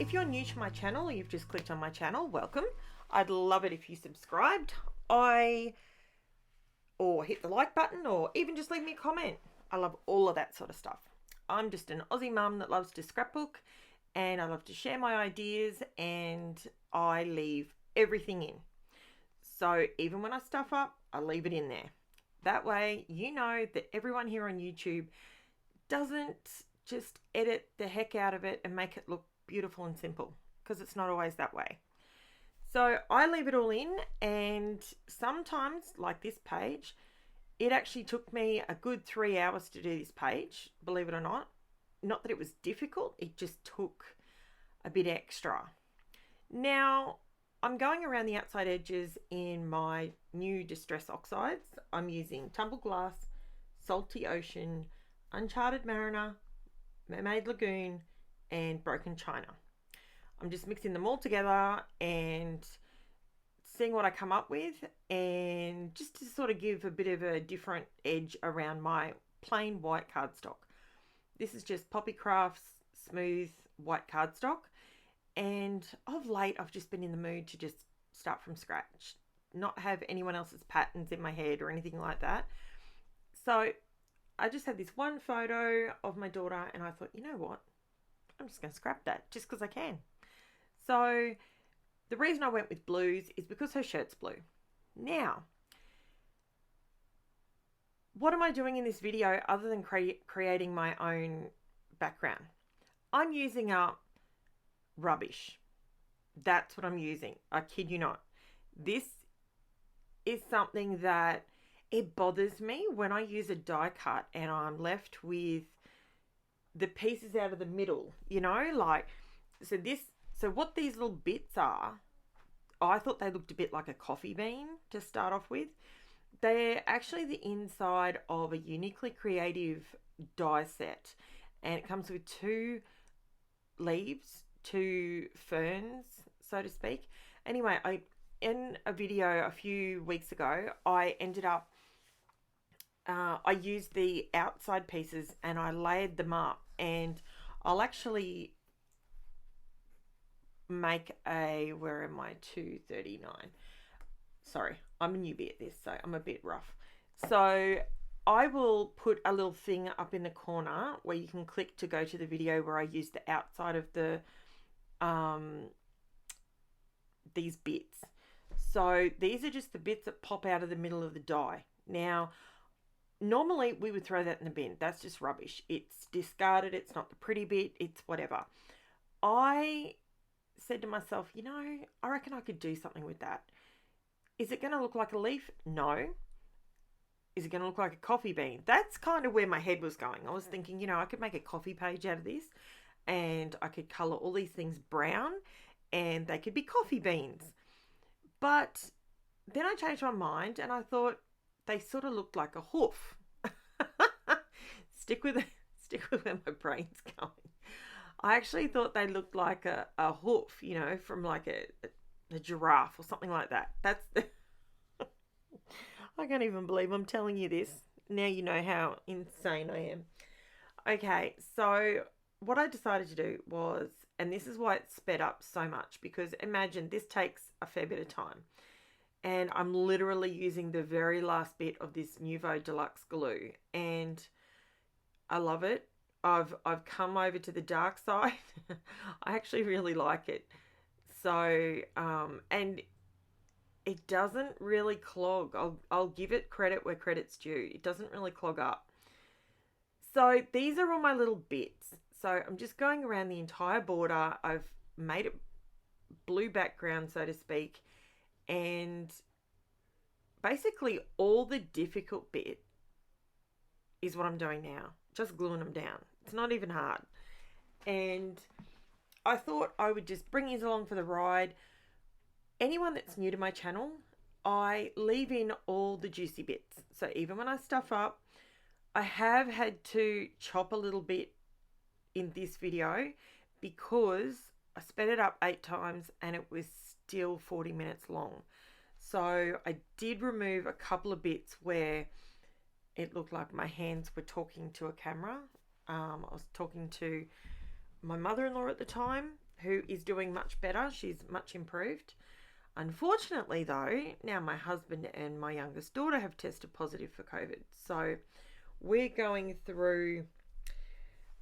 If you're new to my channel or you've just clicked on my channel, welcome. I'd love it if you subscribed, or hit the like button, or even just leave me a comment. I love all of that sort of stuff. I'm just an Aussie mum that loves to scrapbook, and I love to share my ideas, and I leave everything in. So even when I stuff up, I leave it in there. That way you know that everyone here on YouTube doesn't just edit the heck out of it and make it look beautiful and simple, because it's not always that way. So I leave it all in, and sometimes, like this page, it actually took me a good 3 hours to do this page, believe it or not. Not that it was difficult, it just took a bit extra. Now, I'm going around the outside edges in my new Distress Oxides. I'm using Tumbled Glass, Salty Ocean, Uncharted Marina, Mermaid Lagoon, and Broken China. I'm just mixing them all together and seeing what I come up with, and just to sort of give a bit of a different edge around my plain white cardstock. This is just Poppy Crafts smooth white cardstock, and of late I've just been in the mood to just start from scratch, not have anyone else's patterns in my head or anything like that. So I just had this one photo of my daughter, and I thought, you know what, I'm just going to scrap that just because I can. So the reason I went with blues is because her shirt's blue. Now, what am I doing in this video other than creating my own background? I'm using up rubbish. That's what I'm using. I kid you not. This is something that it bothers me when I use a die cut and I'm left with the pieces out of the middle, you know, like, so what these little bits are, I thought they looked a bit like a coffee bean to start off with. They're actually the inside of a uniquely creative die set, and it comes with 2 leaves, 2 ferns, so to speak. Anyway, in a video a few weeks ago, I ended up, I used the outside pieces and I layered them up, and I'll actually make where am I, 239. Sorry, I'm a newbie at this, so I'm a bit rough. So I will put a little thing up in the corner where you can click to go to the video where I use the outside of the these bits. So these are just the bits that pop out of the middle of the die. Now, normally we would throw that in the bin. That's just rubbish. It's discarded. It's not the pretty bit. It's whatever. I said to myself, you know, I reckon I could do something with that. Is it going to look like a leaf? No. Is it going to look like a coffee bean? That's kind of where my head was going. I was thinking, you know, I could make a coffee page out of this, and I could colour all these things brown, and they could be coffee beans. But then I changed my mind and I thought they sort of looked like a hoof. Stick with where my brain's going. I actually thought they looked like a hoof, you know, from like a giraffe or something like that. That's the I can't even believe I'm telling you this. Now you know how insane I am. Okay, so what I decided to do was, and this is why it's sped up so much, because imagine this takes a fair bit of time. And I'm literally using the very last bit of this Nouveau Deluxe glue, and I love it. I've come over to the dark side. I actually really like it. So, and it doesn't really clog. I'll give it credit where credit's due. It doesn't really clog up. So these are all my little bits. So I'm just going around the entire border. I've made it blue background, so to speak. And basically all the difficult bit is what I'm doing now. Just gluing them down. It's not even hard. And I thought I would just bring you along for the ride. Anyone that's new to my channel, I leave in all the juicy bits. So even when I stuff up, I have had to chop a little bit in this video because I sped it up 8 times and it was still 40 minutes long. So I did remove a couple of bits where it looked like my hands were talking to a camera. I was talking to my mother-in-law at the time, who is doing much better. She's much improved. Unfortunately, though, now my husband and my youngest daughter have tested positive for COVID. So we're going through.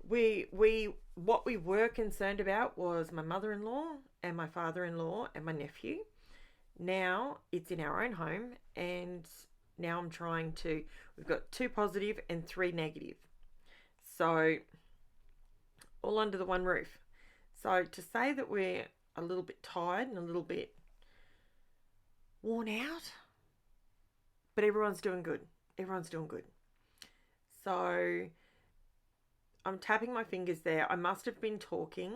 What we were concerned about was my mother-in-law and my father-in-law and my nephew. Now it's in our own home, and now I'm trying to. We've got 2 positive and 3 negative. So all under the one roof. So to say that we're a little bit tired and a little bit worn out, but everyone's doing good. Everyone's doing good. So I'm tapping my fingers there. I must have been talking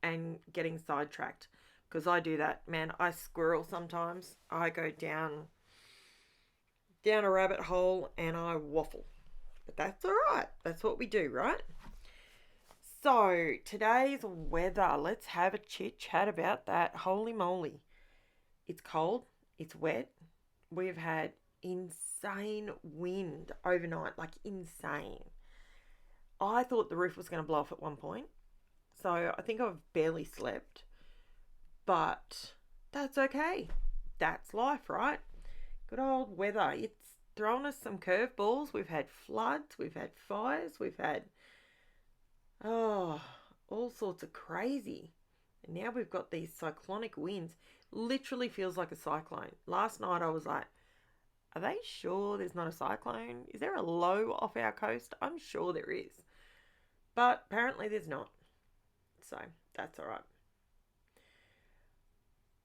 and getting sidetracked, because I do that, man. I squirrel sometimes. I go down a rabbit hole and I waffle. But that's all right. That's what we do, right? So today's weather. Let's have a chit chat about that. Holy moly. It's cold. It's wet. We've had insane wind overnight, like insane. I thought the roof was going to blow off at one point. So I think I've barely slept. But that's okay. That's life, right? Good old weather. It's thrown us some curveballs. We've had floods. We've had fires. We've had, all sorts of crazy. And now we've got these cyclonic winds. Literally feels like a cyclone. Last night I was like, are they sure there's not a cyclone? Is there a low off our coast? I'm sure there is. But apparently there's not. So that's all right.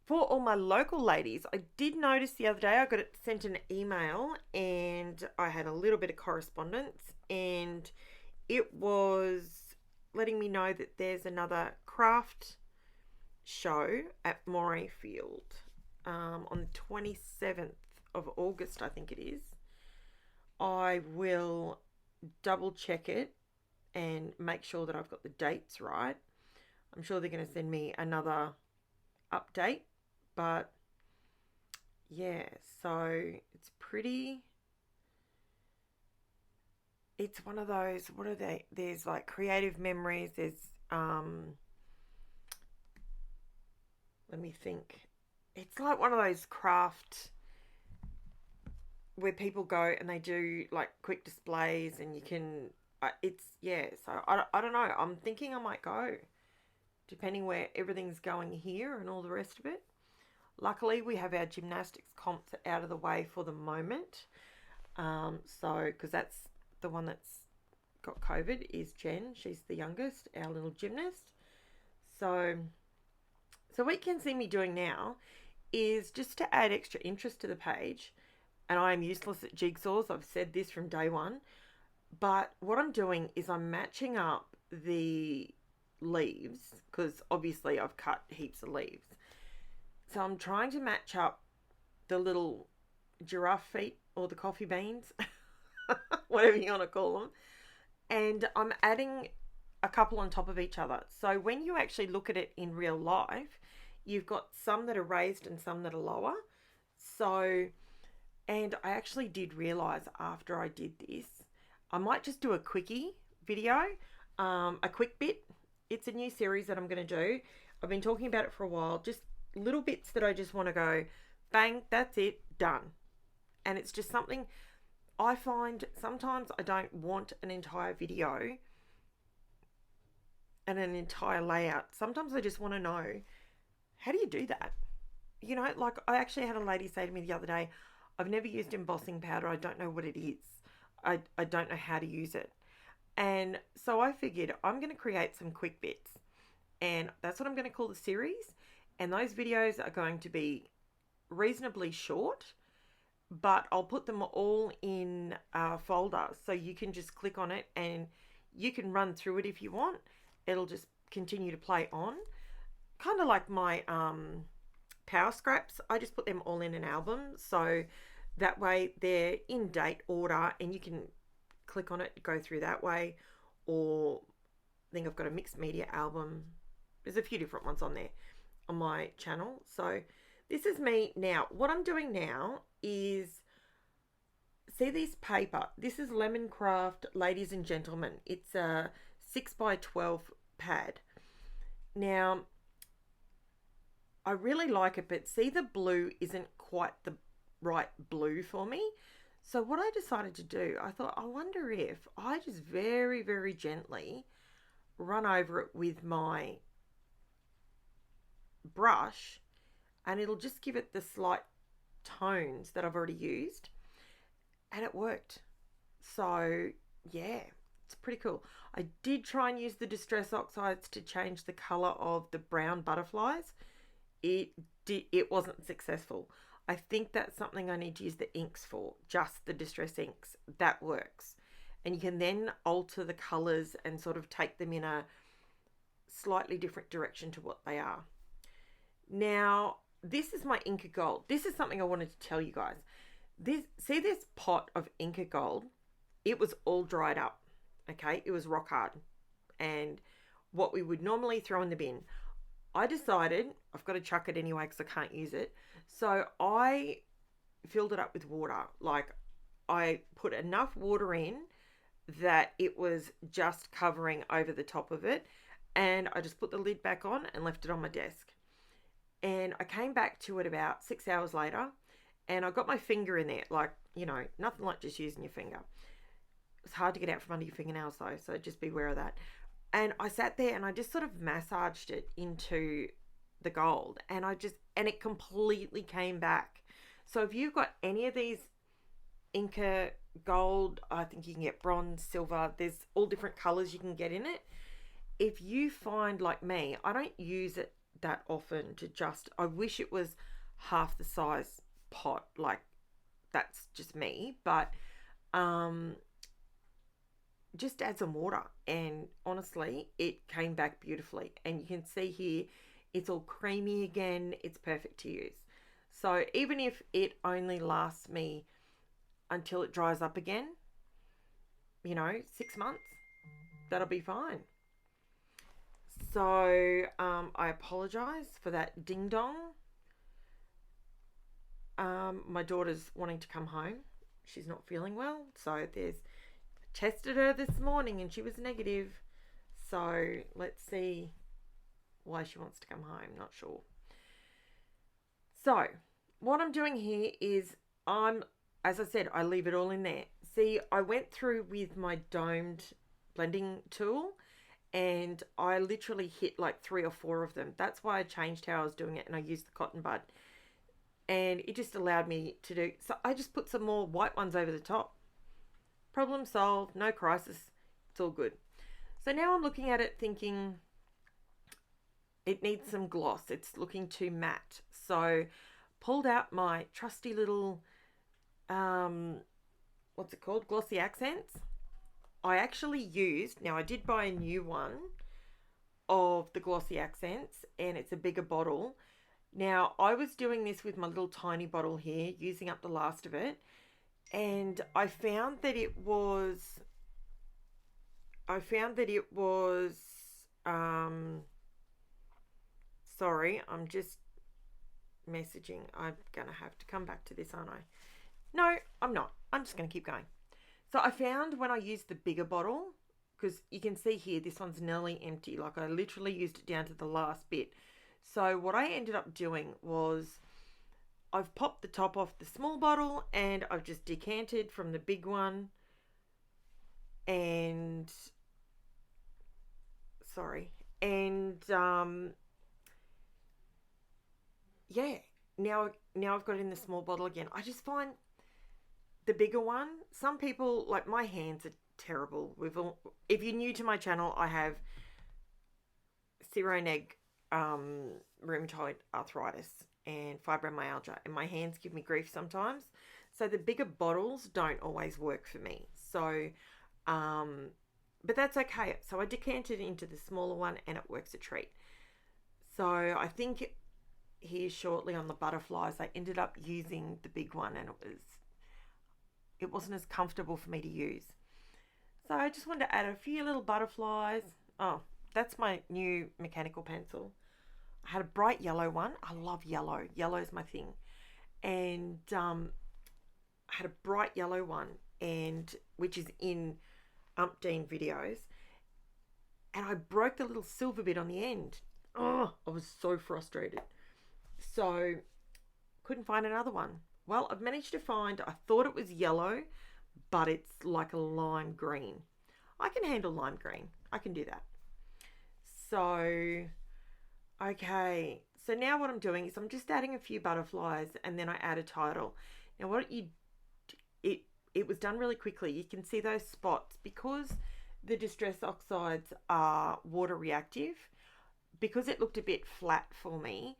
For all my local ladies, I did notice the other day I got sent an email and I had a little bit of correspondence, and it was letting me know that there's another craft show at Morayfield on the 27th of August, I think it is. I will double check it and make sure that I've got the dates right. I'm sure they're going to send me another update, but yeah, so it's pretty, it's one of those, what are they, there's like creative memories, there's let me think, it's like one of those craft where people go and they do like quick displays, and you can so I don't know, I'm thinking I might go, depending where everything's going here and all the rest of it. Luckily we have our gymnastics comps out of the way for the moment, so because that's the one that's got COVID is Jen. She's the youngest, our little gymnast. So what you can see me doing now is just to add extra interest to the page, and I am useless at jigsaws, I've said this from day one, but what I'm doing is I'm matching up the leaves, because obviously I've cut heaps of leaves. So I'm trying to match up the little giraffe feet or the coffee beans, whatever you want to call them, and I'm adding a couple on top of each other. So when you actually look at it in real life, you've got some that are raised and some that are lower. So, and I actually did realize after I did this, I might just do a quickie video, a quick bit. It's a new series that I'm going to do. I've been talking about it for a while, just little bits that I just want to go, bang, that's it, done. And it's just something I find sometimes I don't want an entire video and an entire layout. Sometimes I just want to know, how do you do that? You know, like I actually had a lady say to me the other day, I've never used embossing powder. I don't know what it is. I don't know how to use it. And so I figured I'm going to create some quick bits, and that's what I'm going to call the series. And those videos are going to be reasonably short, but I'll put them all in a folder, so you can just click on it and you can run through it if you want. It'll just continue to play on, kind of like my power scraps. I just put them all in an album, so that way they're in date order and you can click on it, go through that way. Or I think I've got a mixed media album. There's a few different ones on there on my channel. So this is me now. What I'm doing now is, see this paper? This is Lemon Craft, ladies and gentlemen. It's a 6x12 pad. Now, I really like it, but see, the blue isn't quite the right blue for me. So what I decided to do, I thought, I wonder if I just very, very gently run over it with my brush, and it'll just give it the slight tones that I've already used, and it worked. So yeah, it's pretty cool. I did try and use the Distress Oxides to change the color of the brown butterflies. It wasn't successful. I think that's something I need to use the inks for, just the Distress inks. That works. And you can then alter the colors and sort of take them in a slightly different direction to what they are. Now, this is my Inka Gold. This is something I wanted to tell you guys. See this pot of Inka Gold? It was all dried up. Okay, it was rock hard. And what we would normally throw in the bin. I decided I've got to chuck it anyway because I can't use it. So I filled it up with water. Like, I put enough water in that it was just covering over the top of it. And I just put the lid back on and left it on my desk. And I came back to it about 6 hours later, and I got my finger in there. Like, you know, nothing like just using your finger. It's hard to get out from under your fingernails though, so just beware of that. And I sat there and I just sort of massaged it into the gold, and it completely came back. So if you've got any of these Inka Gold, I think you can get bronze, silver, there's all different colors you can get in it. If you find, like me, I don't use it that often I wish it was half the size pot, like that's just me, but just add some water, and honestly it came back beautifully. And you can see here it's all creamy again. It's perfect to use. So even if it only lasts me until it dries up again, 6 months, that'll be fine. So I apologize for that ding dong. My daughter's wanting to come home. She's not feeling well, so tested her this morning and she was negative. So let's see why she wants to come home. Not sure. So what I'm doing here is as I said, I leave it all in there. See, I went through with my domed blending tool and I literally hit like 3 or 4 of them. That's why I changed how I was doing it, and I used the cotton bud. And it just allowed me to do... So I just put some more white ones over the top. Problem solved, no crisis. It's all good. So now I'm looking at it thinking it needs some gloss. It's looking too matte. So pulled out my trusty little, what's it called? Glossy Accents. I actually used, now I did buy a new one of the Glossy Accents, and it's a bigger bottle. Now I was doing this with my little tiny bottle here, using up the last of it, and I found that it was sorry, I'm just messaging. I'm gonna have to come back to this, aren't I? No, I'm not. I'm just gonna keep going. So I found when I used the bigger bottle, because you can see here, this one's nearly empty. Like, I literally used it down to the last bit. So what I ended up doing was I've popped the top off the small bottle and I've just decanted from the big one. And yeah, now I've got it in the small bottle again. I just find the bigger one, some people, like, my hands are terrible. If you're new to my channel, I have seroneg, rheumatoid arthritis and fibromyalgia, and my hands give me grief sometimes. So the bigger bottles don't always work for me. So, but that's okay. So I decanted into the smaller one and it works a treat. So I think here shortly on the butterflies, I ended up using the big one, and it wasn't as comfortable for me to use. So I just wanted to add a few little butterflies. Oh, that's my new mechanical pencil. I had a bright yellow one. I love yellow. Yellow is my thing. And I had a bright yellow one, which is in umpteen videos. And I broke the little silver bit on the end. Oh, I was so frustrated. So couldn't find another one. Well, I've managed to find, I thought it was yellow, but it's like a lime green. I can handle lime green. I can do that. So, okay. So now what I'm doing is I'm just adding a few butterflies and then I add a title. Now what you it it was done really quickly. You can see those spots because the Distress Oxides are water reactive. Because it looked a bit flat for me,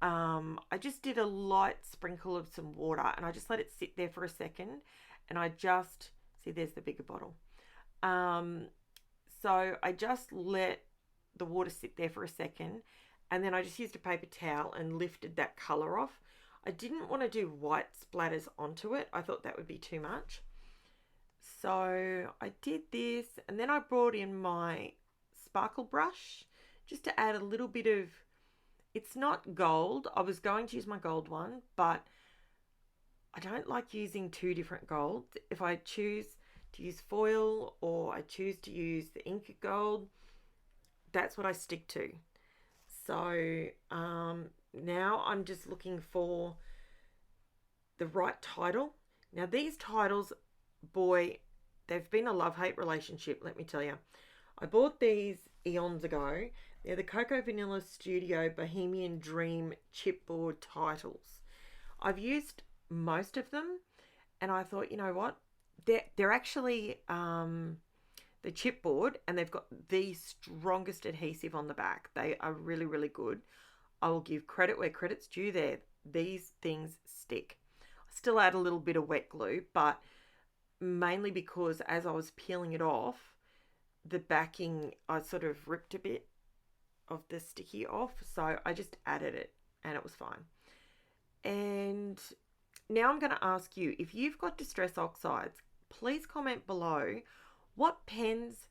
I just did a light sprinkle of some water and I just let it sit there for a second. And I just, see, there's the bigger bottle. Um, so I just let the water sit there for a second and then I just used a paper towel and lifted that colour off. I didn't want to do white splatters onto it. I thought that would be too much. So I did this and then I brought in my sparkle brush just to add a little bit of, it's not gold. I was going to use my gold one, but I don't like using two different golds. If I choose to use foil or I choose to use the Inka Gold, that's what I stick to. So now I'm just looking for the right title. Now these titles, boy, they've been a love-hate relationship, let me tell you. I bought these eons ago. They're the Cocoa Vanilla Studio Bohemian Dream Chipboard titles. I've used most of them and I thought, you know what? They're actually the chipboard and they've got the strongest adhesive on the back. They are really, really good. I will give credit where credit's due there. These things stick. I still add a little bit of wet glue, but mainly because as I was peeling it off, the backing, I sort of ripped a bit of the sticky off, so I just added it and it was fine. And now I'm going to ask you, if you've got Distress Oxides, please comment below what pens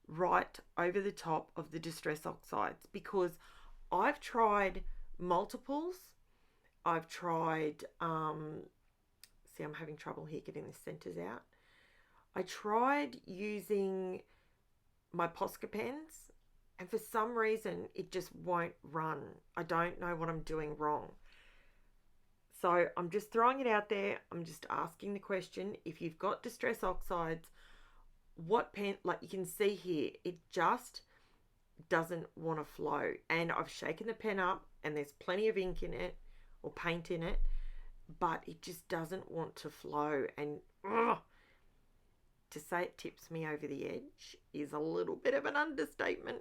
right over the top of the Distress Oxides, because I've tried multiples. I've tried, see, I'm having trouble here getting the centers out. I tried using my Posca pens and for some reason it just won't run. I don't know what I'm doing wrong. So I'm just throwing it out there. I'm just asking the question, if you've got Distress Oxides, what pen, like you can see here, it just doesn't want to flow. And I've shaken the pen up and there's plenty of ink in it or paint in it, but it just doesn't want to flow. And to say it tips me over the edge is a little bit of an understatement.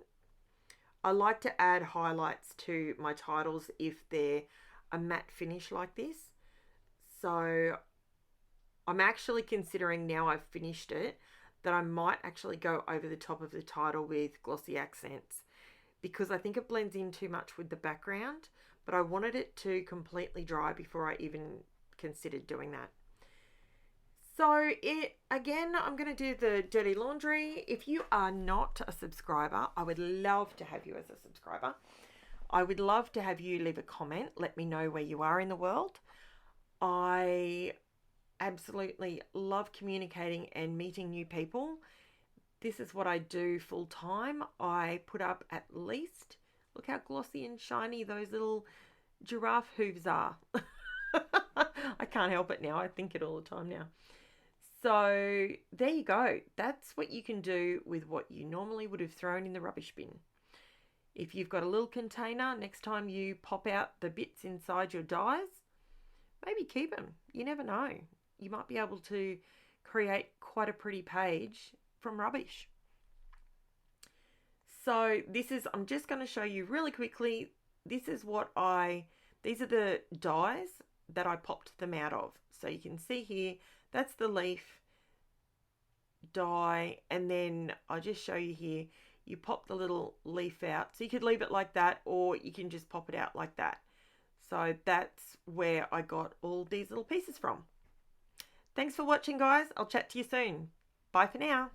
I like to add highlights to my titles if they're a matte finish like this. So I'm actually considering, now I've finished it, that I might actually go over the top of the title with Glossy Accents, because I think it blends in too much with the background, but I wanted it to completely dry before I even considered doing that. So again, I'm going to do the dirty laundry. If you are not a subscriber, I would love to have you as a subscriber. I would love to have you leave a comment. Let me know where you are in the world. I absolutely love communicating and meeting new people. This is what I do full time. I put up at least, look how glossy and shiny those little giraffe hooves are. I can't help it now. I think it all the time now. So there you go. That's what you can do with what you normally would have thrown in the rubbish bin. If you've got a little container, next time you pop out the bits inside your dies, maybe keep them. You never know. You might be able to create quite a pretty page from rubbish. So this is, I'm just going to show you really quickly. This is what these are the dies that I popped them out of. So you can see here, that's the leaf die. And then I'll just show you here, you pop the little leaf out. So you could leave it like that, or you can just pop it out like that. So that's where I got all these little pieces from. Thanks for watching, guys. I'll chat to you soon. Bye for now.